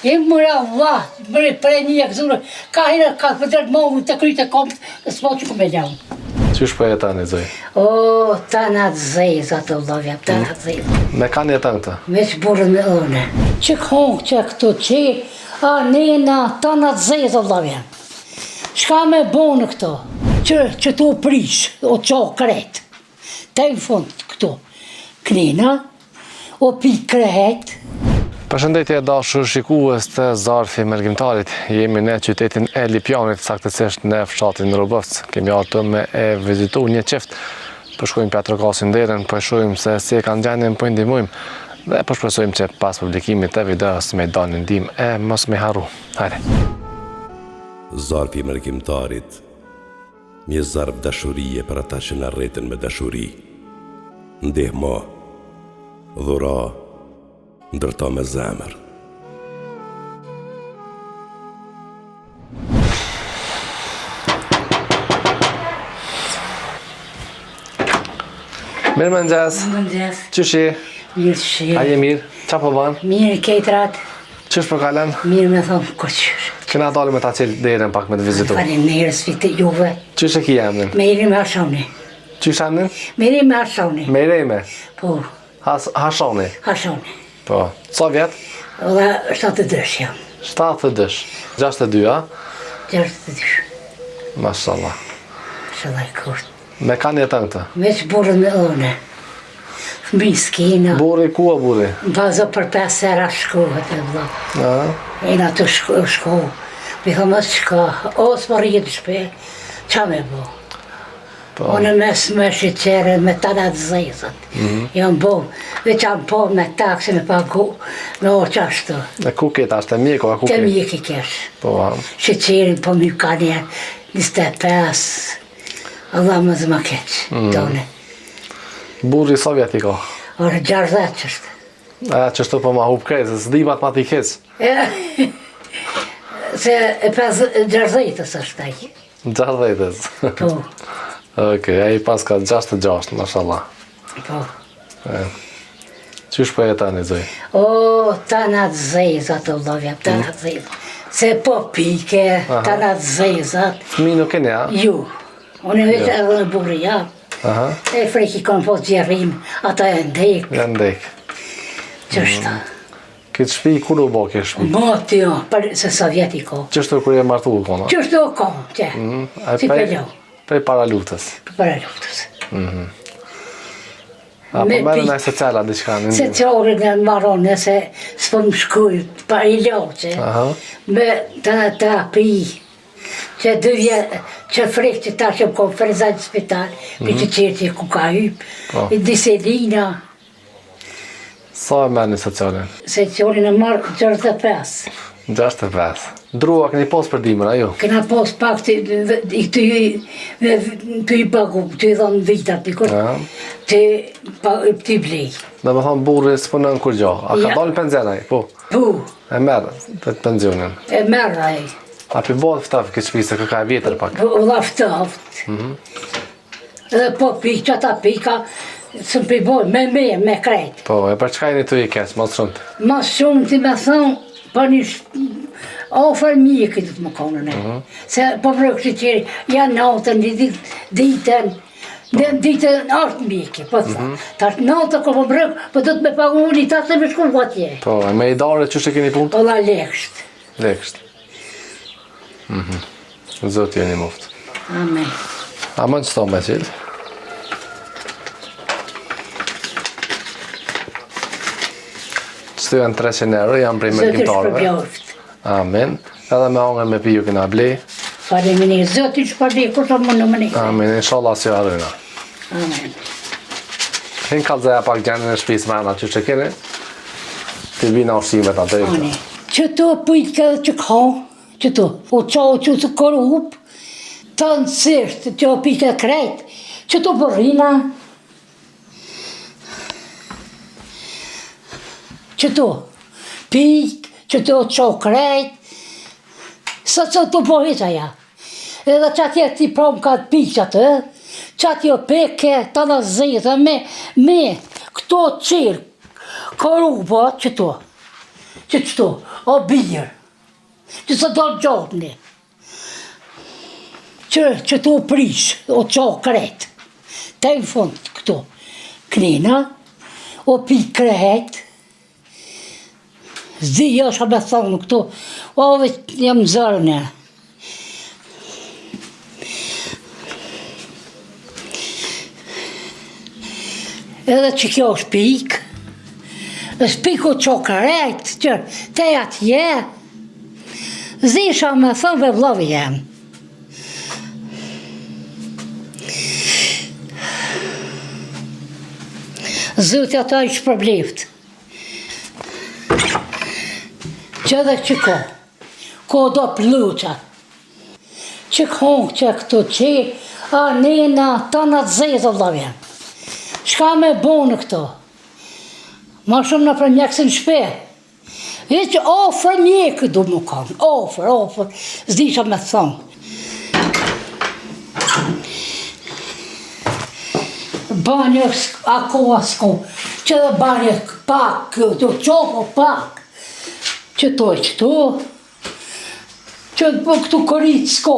E mëra Allah, mëre për e një këzurë, ka hira ka përdert mohu të kryt e kompët, s'po që këmë e ljavë. Qysh për jetan e zëj? O, ta në të zezat, Allah, ta në të zezat. Me kanë jetan këta? Me që burën me une. Që këhongë që këto që, a nena, ta në të zezat, Allah. Shka me bonë këto, që tu prish, o qo kretë. Ta i fund këto, knina, o pi kretë. Përshëndetje dashur shikues të Zarfi Mërgjimtarit. Jemi në qytetin e Lipjanit, saktësisht në fshatin Robovc. Kemi ardhur me e vizitu një qift. Po shkojmë Pjatrokasin derën, po shohim se si e kanë gjendjen, po ndihmojmë dhe po shpresojmë që pas publikimit të videos me dalin ndihmë e mos me harru. Hajde. Zarfi Mërgjimtarit. Një zarf dashurie për ata që na rreten me dashuri. Ndihmo, dhura, ndërto me zemër. Mirë mëngjes. Mëngjes. Qyshi? Mirë shi. A je mirë? Qa po banë? Mirë ketrat. Qysh për kalen? Mirë me thonë koqyr. Këna dalë me ta qilë derën pak me të vizitu. Falim njerës vite juve. Qysh e ki emnin? Meri me Hashoni. Qysh emnin? Meri me Hashoni. Mejrejme? Po, Hashoni? Hashoni. Po. Sa vjetë? Ola 72 jam. 72. 62, a? 62. Mashallah. Shalaj kurt. Me kanë jetën këta? Me që burën me une. Fëmi s'kina. Burri, ku o burri? Bazo për 5 sera shkohet e vla. A? Ejna të shko. Mi thë mësë shka. O, s'po rritë shpe. Qa me bo? Po. Unë mes më shqyqere me të datë zezat. Jam bo, veç jam po me taksi me pagu, me o qashtu. E ku këtë ashtë, e mjeko, a ku Të këtë? mjek i kesh. Po, a? Shqyqerin po mi ka një 25. Allah më zë më keq, tone. Burri sa vjet i ka? Orë 60 qështë. E, qështu po ma hup krejtë, se s'di matematikës. Se e 60 është taj. 60. Po, Okej, a i pas ka 66, mashallah. po. Qysh për jetan e zëj? O, ta në të zezat, Allah, ta në të zezat. Se po pike, ta në të zezat. Fëmi nuk keni, a? Ju, unë e veç edhe në burri jam. Aha, E freki kanë po gjerim, ata e ndek, janë ndek. qështa. Këtë shpi, ku do bo këtë shpi? Mati jo, se sa vjeti ko. Qështu kur je martu u kona? Qështu o ko, që, si për jo, Prej para luftës. për para luftës. A, Me po merë pi- në se cela diçka në Se ndim. që orë në maron, nëse s'po më shkuj, pa i loqe, Aha, me ta pi, që 2 vjetë, që frek që ta që më konferenza në spital, për që qërë që ku ka hyp, Po. i diselina, sa e merë në socialin? se që orë në marë 65. 65. Drua këni pos për dimër, a ju? Këna pos pak të i pagu, të i dhonë vitat, Ja. të i blej. Dhe me thonë burri s'punën kur gjo. A ka Ja. dalë penzionaj? Po. Pu, E merë të penzionin. e merra e, A pi bëhet ftaf këtë shpi se këka e vjetër pak. u laftaft. Edhe po pi, që ata pika, së më piboj, me krejt. Po, e për çka jeni të i keq, mos shumë. Mas shumë ti me thonë, po një ofer mjekë të më konën e. Se po vrë kështë qëri, janë natën, ditën, ditën është mjekë, po thë. Ta është natën ko po vrë, po do të me pagu një ta se me shku vëtje. Po, e me i dare që keni punë? Ola lekësht. Lekësht. Zotë jeni muftë. Amen. A më në qëto me qilë? Qëtu janë 300 euro, janë prej Zëtë është mërgjimtarëve. përbjoft. Amin. Edhe me angër me piju këna blej. Faleminderit, Zoti që përdi, kur të më në më një. Amin, inshallah si arëna. Amen. Hinë kalëzëja pak gjenën e shpisë me ana që keni. Të bina ushqimet atë i Ani. Që të pëjtë këtë që ka, që të, o qao që të korup, të nësishtë, që o pëjtë e krejt, që të përrina, që të pijtë, që të qao krejt, sa që të pohit aja. Edhe që atje ti prom ka të pijtë atë, që atje o peke, të në zezë, me këto qirë, korupa që të. që qëto, o birë, që së do gjotëni, që tu prish, o qo kret, te në fund këto, knina, o pi kret, zdi jësha me thonë këto, o vetë jam zërën e. Edhe që kjo është pikë, është pikë o qokarejt, që te atje, zisha me thëmë ve vlovi jem. Zëti ata i shpërblift. Që edhe që ko do pluqa. Që kongë që këto që, a nena, ta në të zezë vlovi jem. Shka me bonë këto? Ma shumë në për mjekësin shpe. E që ofër mjekë du më kanë. Ofër. Zdisha me thonë. Banjë ako asko. Që dhe banjë pak, të qopo pak. Që to e qëto. Që dhe këtu këritë s'ko.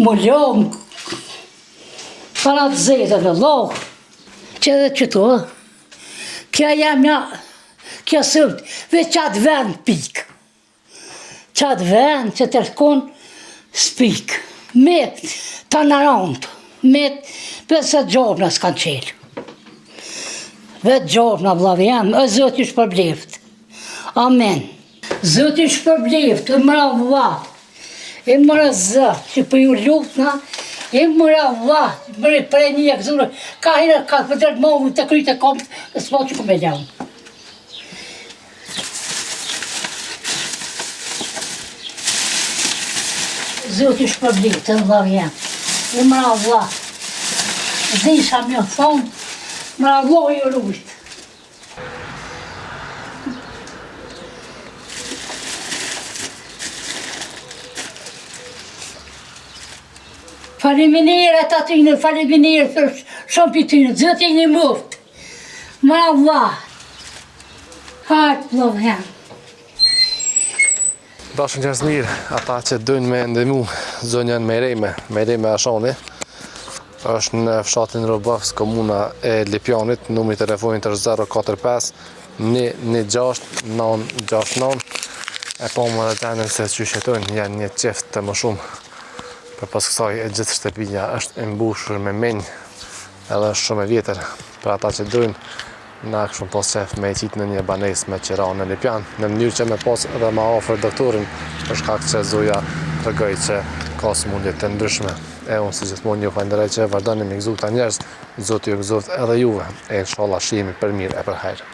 Më ljomë. Para të zezë në lohë. Që dhe qëto, kja jam ja, kja sëpt, veç qatë vend pikë. Qatë vend që të shkon s'pikë. Me të narantë, me pëse gjobna s'kanë qelë. Vetë gjobna, vlavi jam, e Zoti shpërblift. Amen. Zoti shpërblift, e mëra vlatë, e mëra zëtë, që për ju luftna, e mëra vlatë, mëri për e një e këzurë, ka hina ka për tërë mohë të kryte kompë, e s'po që këmë e gjaun. Zoti shpërblift, të vlavi jam, e mëra vlatë, zisha me thonë, mëra vlatë i rujtë. Faleminderit atyne, faleminderit për shumë për tyne, Zoti i një muftë. Ma Allah. Hajtë plovhem. Dashën qërës mirë, ata që dënë me ndëmu zonjën Mejreme Ashoni, është në fshatin Robëfs, komuna e Lipjanit, numri telefonit është 045 116 969, e po më dhe gjenën se që shetojnë janë një qift të më shumë. Për pas kësaj e gjithë shtëpia është mbushur me menjë edhe është shumë e vjetër. Për ata që dojnë na kështu pas qef me e qitë në një banes me qira në Lipjan, në mënyrë që me pas edhe ma ofër doktorin, për shkak që zoja tregoj që ka sëmundje të ndryshme. E unë si gjithmonë ju falenderoj që vazhdoni me gëzuar ta njerëz, Zoti ju gëzoft edhe juve, e inshallah shihemi për mirë e për hajër.